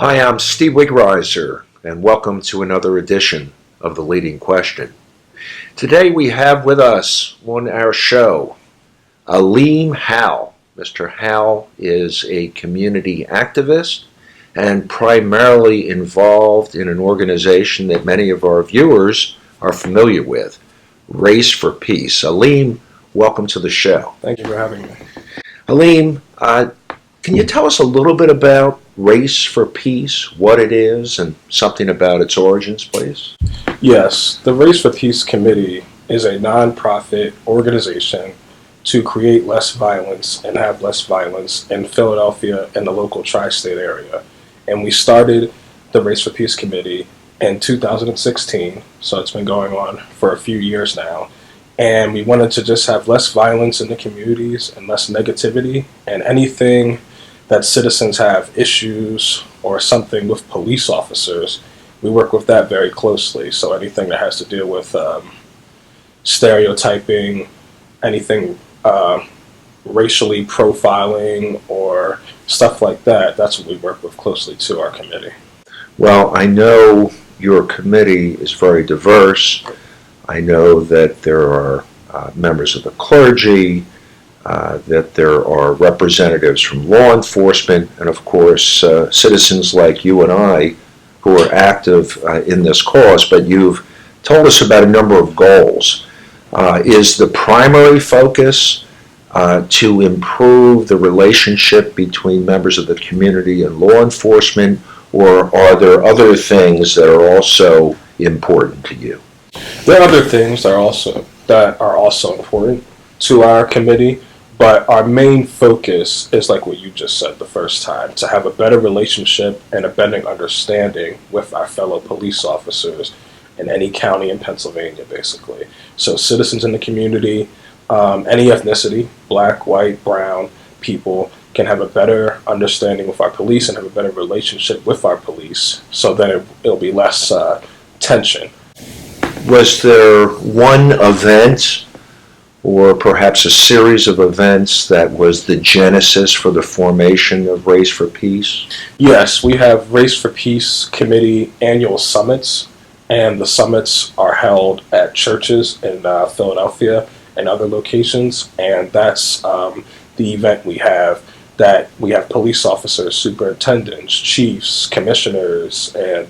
Hi, I'm Steve Wigreiser, and welcome to another edition of The Leading Question. Today we have with us on our show Alim Howell. Mr. Howell is a community activist and primarily involved in an organization that many of our viewers are familiar with, Race for Peace. Alim, welcome to the show. Thank you for having me. Alim, can you tell us a little bit about Race for Peace, what it is, and something about its origins, please? Yes, the Race for Peace Committee is a nonprofit organization to create less violence and have less violence in Philadelphia and the local tri-state area. And we started the Race for Peace Committee in 2016, so it's been going on for a few years now. And we wanted to just have less violence in the communities and less negativity, and anything that citizens have issues or something with police officers, we work with that very closely. So anything that has to deal with stereotyping, anything racially profiling or stuff like that, that's what we work with closely to our committee. Well, I know your committee is very diverse. I know that there are members of the clergy, that there are representatives from law enforcement, and of course citizens like you and I who are active in this cause, but you've told us about a number of goals. Is the primary focus to improve the relationship between members of the community and law enforcement, or are there other things that are also important to you? There are other things that are also important to our committee, but our main focus is like what you just said the first time, to have a better relationship and a better understanding with our fellow police officers in any county in Pennsylvania, basically. So citizens in the community, any ethnicity, black, white, brown people, can have a better understanding with our police and have a better relationship with our police, so then it'll be less tension. Was there one event or perhaps a series of events that was the genesis for the formation of Race for Peace? Yes, we have Race for Peace Committee annual summits, and the summits are held at churches in Philadelphia and other locations, and that's the event we have, that we have police officers, superintendents, chiefs, commissioners, and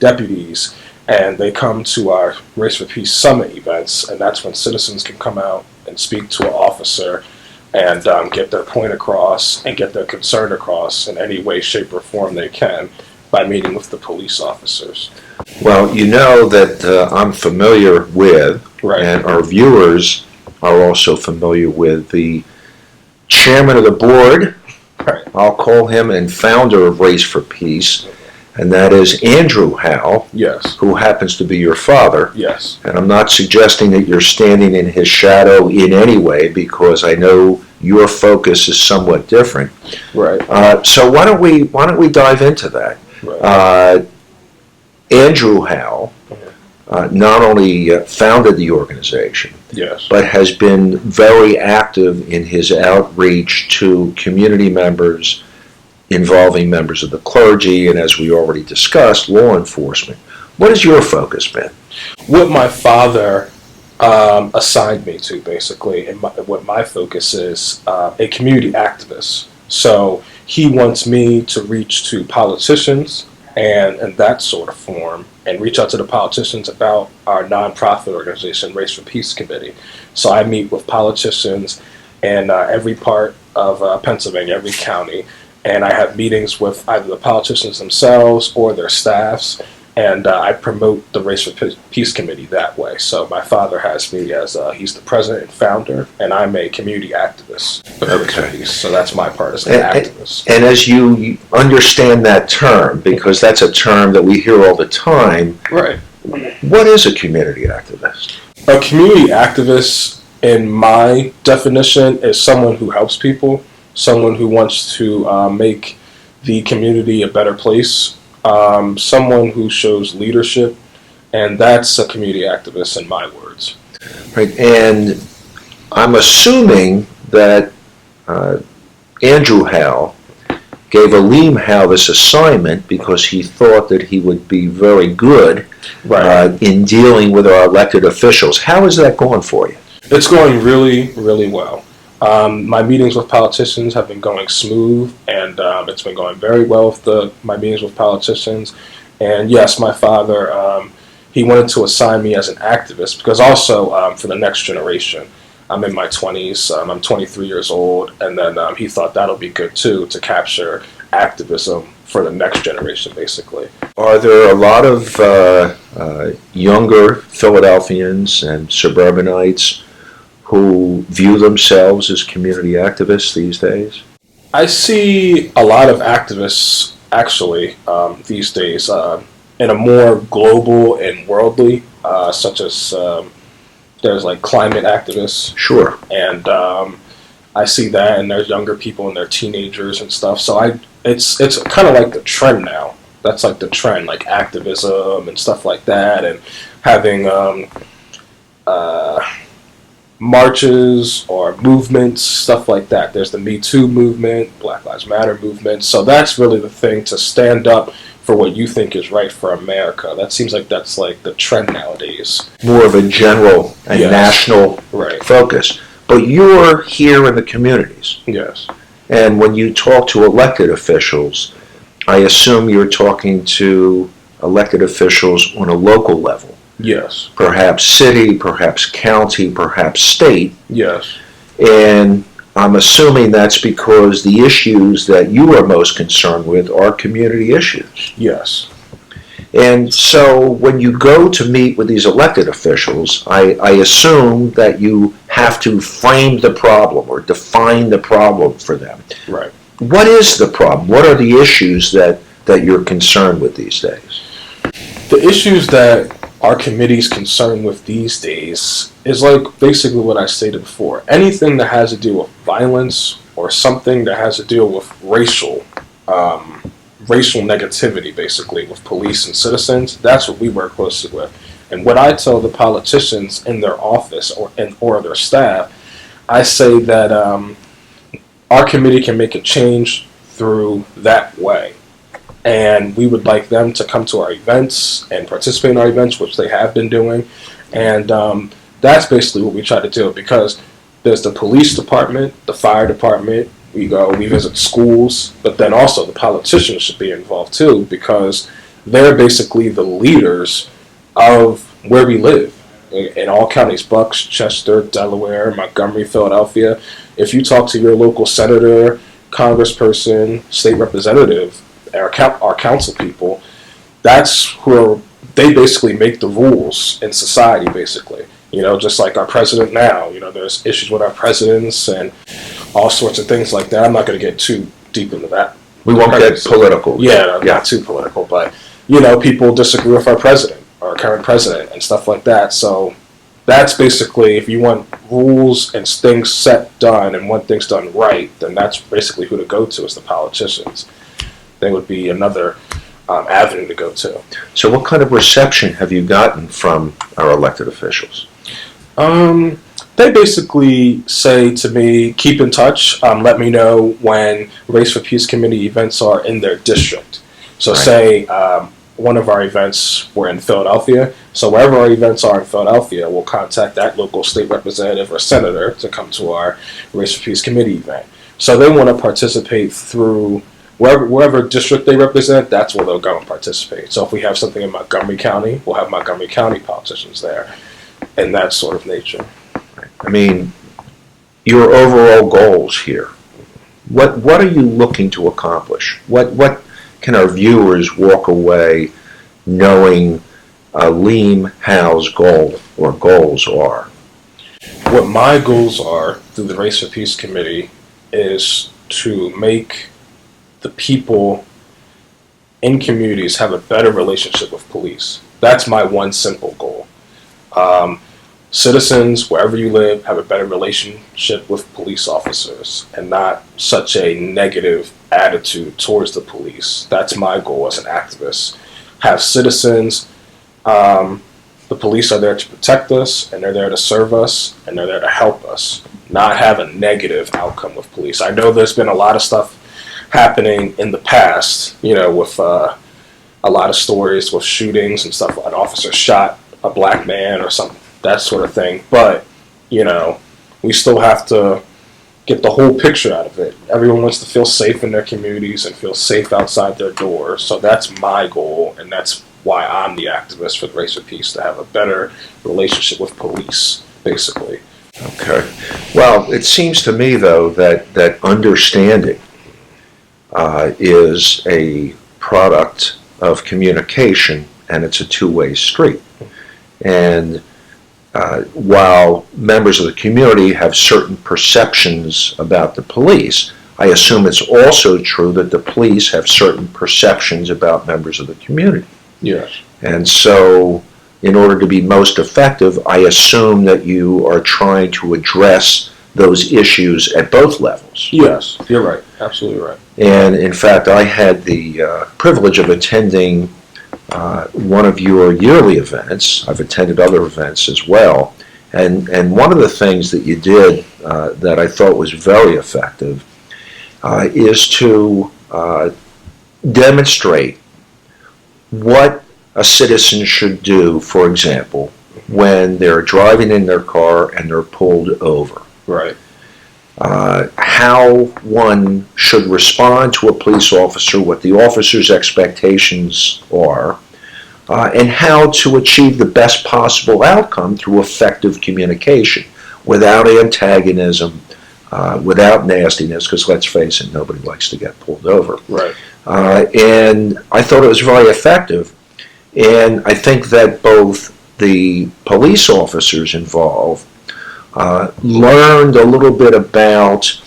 deputies, and they come to our Race for Peace Summit events, and that's when citizens can come out and speak to an officer and get their point across and get their concern across in any way, shape, or form they can by meeting with the police officers. Well, you know that I'm familiar with, Right. and our viewers are also familiar with, the chairman of the board, Right. I'll call him, and founder of Race for Peace, and that is Andrew Howell, Yes. who happens to be your father. Yes. And I'm not suggesting that you're standing in his shadow in any way, because I know your focus is somewhat different. Right. So why don't we dive into that? Right. Andrew Howell not only founded the organization, Yes. but has been very active in his outreach to community members, involving members of the clergy, and as we already discussed, law enforcement. What has your focus been? What my father assigned me to, basically, and what my focus is, a community activist. So he wants me to reach to politicians and in that sort of form, and reach out to the politicians about our nonprofit organization, Race for Peace Committee. So I meet with politicians in every part of Pennsylvania, every county, and I have meetings with either the politicians themselves or their staffs, and I promote the Race for Peace Committee that way. So my father has me as he's the president and founder, and I'm a community activist for Race for Peace. So that's my part as an activist. And as you understand that term, because that's a term that we hear all the time, Right. what is a community activist? A community activist, in my definition, is someone who helps people, someone who wants to make the community a better place, someone who shows leadership, and that's a community activist in my words. Right, and I'm assuming that Andrew Howell gave Alim Howell this assignment because he thought that he would be very good in dealing with our elected officials. How is that going for you? It's going really, really well. My meetings with politicians have been going smooth, and it's been going very well with my meetings with politicians. And yes, my father, he wanted to assign me as an activist because also for the next generation. I'm in my 20s, I'm 23 years old, and then he thought that'll be good too, to capture activism for the next generation, basically. Are there a lot of younger Philadelphians and suburbanites who view themselves as community activists these days? I see a lot of activists, actually, these days, in a more global and worldly, such as there's like climate activists. Sure. And I see that, and there's younger people and they're teenagers and stuff. So it's kind of like the trend now. That's like the trend, like activism and stuff like that, and having marches or movements, stuff like that. There's the Me Too movement, Black Lives Matter movement. So that's really the thing, to stand up for what you think is right for America. That seems like that's like the trend nowadays. More of a general and national focus. But you're here in the communities. Yes. And when you talk to elected officials, I assume you're talking to elected officials on a local level. Yes. Perhaps city, perhaps county, perhaps state. Yes. And I'm assuming that's because the issues that you are most concerned with are community issues. Yes. And so when you go to meet with these elected officials, I assume that you have to frame the problem or define the problem for them. Right. What is the problem? What are the issues that you're concerned with these days? The issues that our committee's concerned with these days is like basically what I stated before. Anything that has to do with violence or something that has to do with racial negativity, basically, with police and citizens, that's what we work closely with. And what I tell the politicians in their office or their staff, I say that our committee can make a change through that way. And we would like them to come to our events and participate in our events, which they have been doing. And that's basically what we try to do, because there's the police department, the fire department, we visit schools, but then also the politicians should be involved too, because they're basically the leaders of where we live. In all counties, Bucks, Chester, Delaware, Montgomery, Philadelphia. If you talk to your local senator, congressperson, state representative, our council people, that's where they basically make the rules in society, basically. Just like our president now, there's issues with our presidents and all sorts of things like that. I'm not going to get too deep into that. We won't get political. Yeah, not too political, but, people disagree with our president, our current president, and stuff like that. So that's basically, if you want rules and things done and want things done right, then that's basically who to go to, is the politicians. They would be another avenue to go to. So what kind of reception have you gotten from our elected officials? They basically say to me, keep in touch, let me know when Race for Peace Committee events are in their district. So say one of our events were in Philadelphia, so wherever our events are in Philadelphia, we'll contact that local state representative or senator to come to our Race for Peace Committee event. So they want to participate through wherever district they represent, that's where they'll go and participate. So if we have something in Montgomery County, we'll have Montgomery County politicians there, and that sort of nature. I mean, your overall goals here, what are you looking to accomplish? What can our viewers walk away knowing Alim Howell's goal or goals are? What my goals are through the Race for Peace Committee is to make the people in communities have a better relationship with police. That's my one simple goal. Citizens, wherever you live, have a better relationship with police officers and not such a negative attitude towards the police. That's my goal as an activist. Have citizens, the police are there to protect us, and they're there to serve us, and they're there to help us, not have a negative outcome with police. I know there's been a lot of stuff happening in the past, with a lot of stories with shootings and stuff. An officer shot a black man or something, that sort of thing. But, we still have to get the whole picture out of it. Everyone wants to feel safe in their communities and feel safe outside their doors. So that's my goal, and that's why I'm the activist for the Race of Peace, to have a better relationship with police, basically. Okay. Well, it seems to me, though, that understanding is a product of communication, and it's a two-way street. And while members of the community have certain perceptions about the police, I assume it's also true that the police have certain perceptions about members of the community. Yes. And so, in order to be most effective, I assume that you are trying to address those issues at both levels. Yes, you're right. Absolutely right. And in fact, I had the privilege of attending one of your yearly events. I've attended other events as well. And one of the things that you did that I thought was very effective is to demonstrate what a citizen should do, for example, when they're driving in their car and they're pulled over. Right. How one should respond to a police officer, what the officer's expectations are, and how to achieve the best possible outcome through effective communication without antagonism, without nastiness, because let's face it, nobody likes to get pulled over. Right. And I thought it was very effective. And I think that both the police officers involved learned a little bit about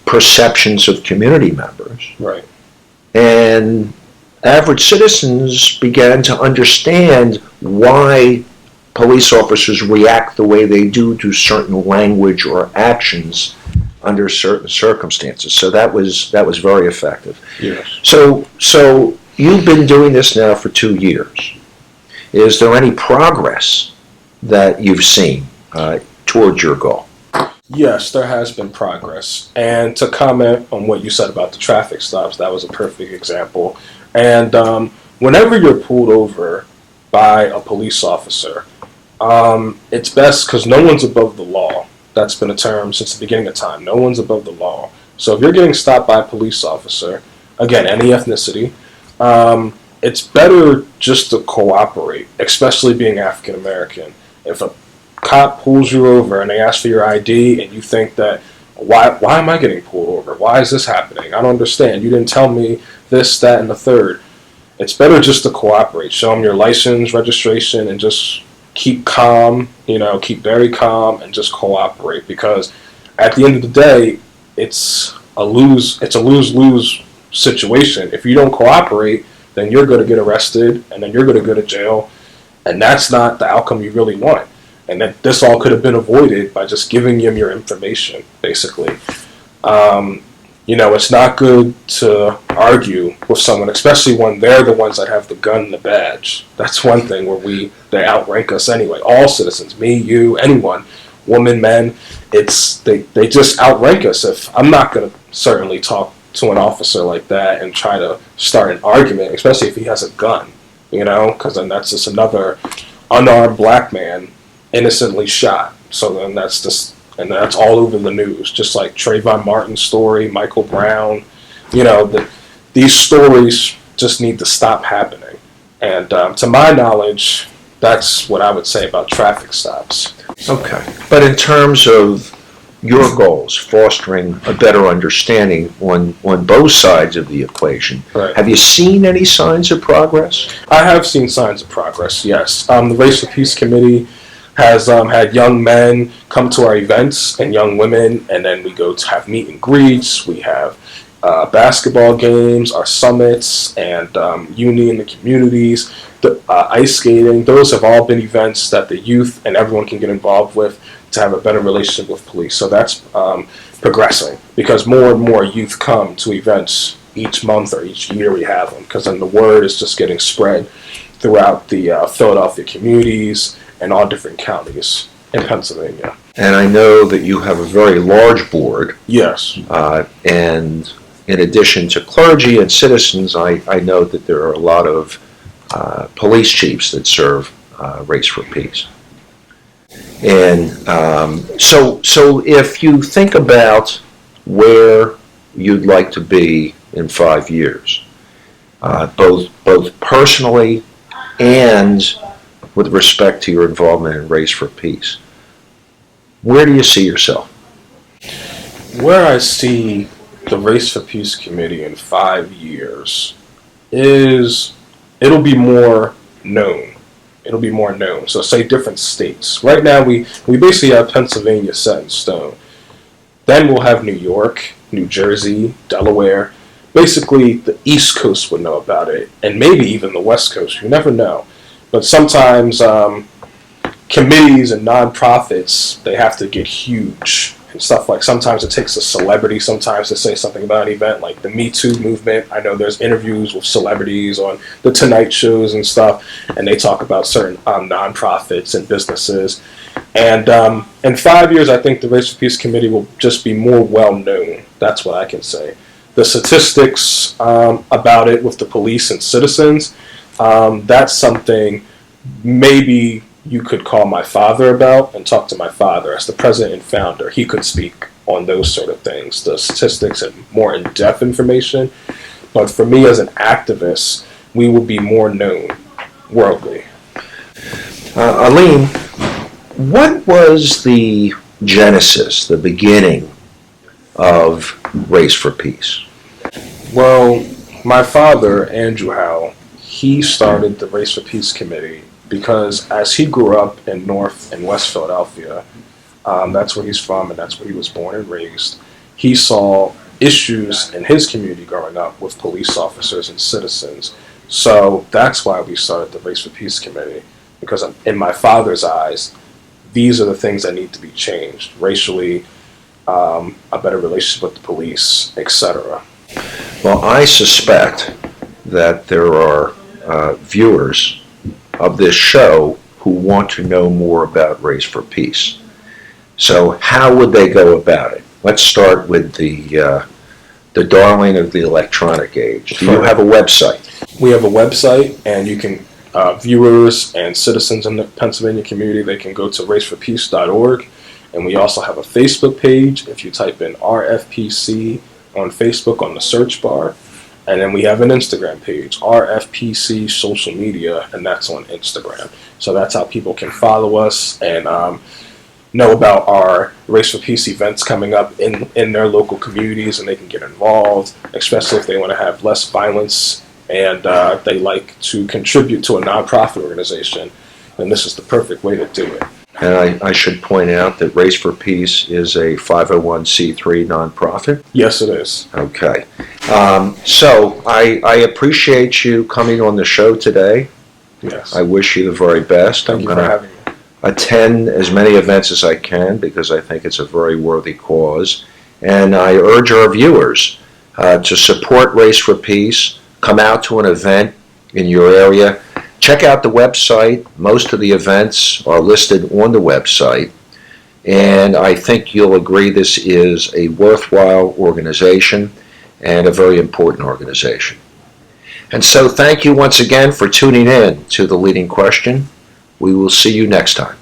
perceptions of community members. Right. And average citizens began to understand why police officers react the way they do to certain language or actions under certain circumstances. So that was very effective. Yes. So you've been doing this now for 2 years. Is there any progress that you've seen towards your goal? Yes, there has been progress. And to comment on what you said about the traffic stops, that was a perfect example. And whenever you're pulled over by a police officer, it's best, because no one's above the law. That's been a term since the beginning of time. No one's above the law. So if you're getting stopped by a police officer, again, any ethnicity, it's better just to cooperate, especially being African American. If a cop pulls you over and they ask for your ID and you think that, why am I getting pulled over? Why is this happening? I don't understand. You didn't tell me this, that, and the third. It's better just to cooperate. Show them your license, registration, and just keep calm, keep very calm and just cooperate, because at the end of the day, it's a lose-lose situation. If you don't cooperate, then you're going to get arrested and then you're going to go to jail, and that's not the outcome you really want. And that this all could have been avoided by just giving them your information, basically. It's not good to argue with someone, especially when they're the ones that have the gun and the badge. That's one thing where they outrank us anyway. All citizens, me, you, anyone, women, men, they just outrank us. If I'm not going to certainly talk to an officer like that and try to start an argument, especially if he has a gun, because then that's just another unarmed black man innocently shot. So then that's all over the news, just like Trayvon Martin's story, Michael Brown. These stories just need to stop happening. And to my knowledge, that's what I would say about traffic stops. Okay. But in terms of your goals, fostering a better understanding on both sides of the equation, right. Have you seen any signs of progress? I have seen signs of progress, yes. The Race for Peace Committee has had young men come to our events and young women, and then we go to have meet and greets. We have basketball games, our summits, and uni in the communities, ice skating. Those have all been events that the youth and everyone can get involved with to have a better relationship with police. So that's progressing, because more and more youth come to events each month or each year we have them, because then the word is just getting spread throughout the Philadelphia communities and all different counties in Pennsylvania. And I know that you have a very large board. Yes. And in addition to clergy and citizens, I know that there are a lot of police chiefs that serve Race for Peace. And so if you think about where you'd like to be in 5 years, both personally and with respect to your involvement in Race for Peace, where do you see yourself? Where I see the Race for Peace Committee in 5 years is it'll be more known. It'll be more known. So say different states. Right now we basically have Pennsylvania set in stone. Then we'll have New York, New Jersey, Delaware. Basically the East Coast would know about it, and maybe even the West Coast. You never know. But sometimes committees and nonprofits, they have to get huge and stuff. Like sometimes it takes a celebrity sometimes to say something about an event, like the Me Too movement. I know there's interviews with celebrities on the Tonight shows and stuff, and they talk about certain nonprofits and businesses. And in 5 years, I think the Race for Peace Committee will just be more well known. That's what I can say. The statistics about it with the police and citizens, that's something maybe you could call my father about and talk to my father as the president and founder. He could speak on those sort of things, the statistics and more in-depth information. But for me as an activist, we will be more known worldly. Alim, what was the genesis, the beginning of Race for Peace? Well, my father, Andrew Howell, he started the Race for Peace Committee because as he grew up in North and West Philadelphia, that's where he's from and that's where he was born and raised, he saw issues in his community growing up with police officers and citizens. So that's why we started the Race for Peace Committee, because in my father's eyes, these are the things that need to be changed racially, a better relationship with the police, etc. Well, I suspect that there are viewers of this show who want to know more about Race for Peace. So how would they go about it? Let's start with the darling of the electronic age. Do you have a website? We have a website, and you can, viewers and citizens in the Pennsylvania community, they can go to raceforpeace.org. And we also have a Facebook page. If you type in RFPC on Facebook on the search bar. And then we have an Instagram page, RFPC Social Media, and that's on Instagram. So that's how people can follow us and know about our Race for Peace events coming up in their local communities, and they can get involved, especially if they want to have less violence and they like to contribute to a nonprofit organization. And this is the perfect way to do it. And I should point out that Race for Peace is a 501c3 nonprofit? Yes, it is. Okay. So I appreciate you coming on the show today. Yes. I wish you the very best. Thank you for having me. Attend as many events as I can because I think it's a very worthy cause. And I urge our viewers to support Race for Peace. Come out to an event in your area. Check out the website. Most of the events are listed on the website. And I think you'll agree this is a worthwhile organization and a very important organization. And so thank you once again for tuning in to The Leading Question. We will see you next time.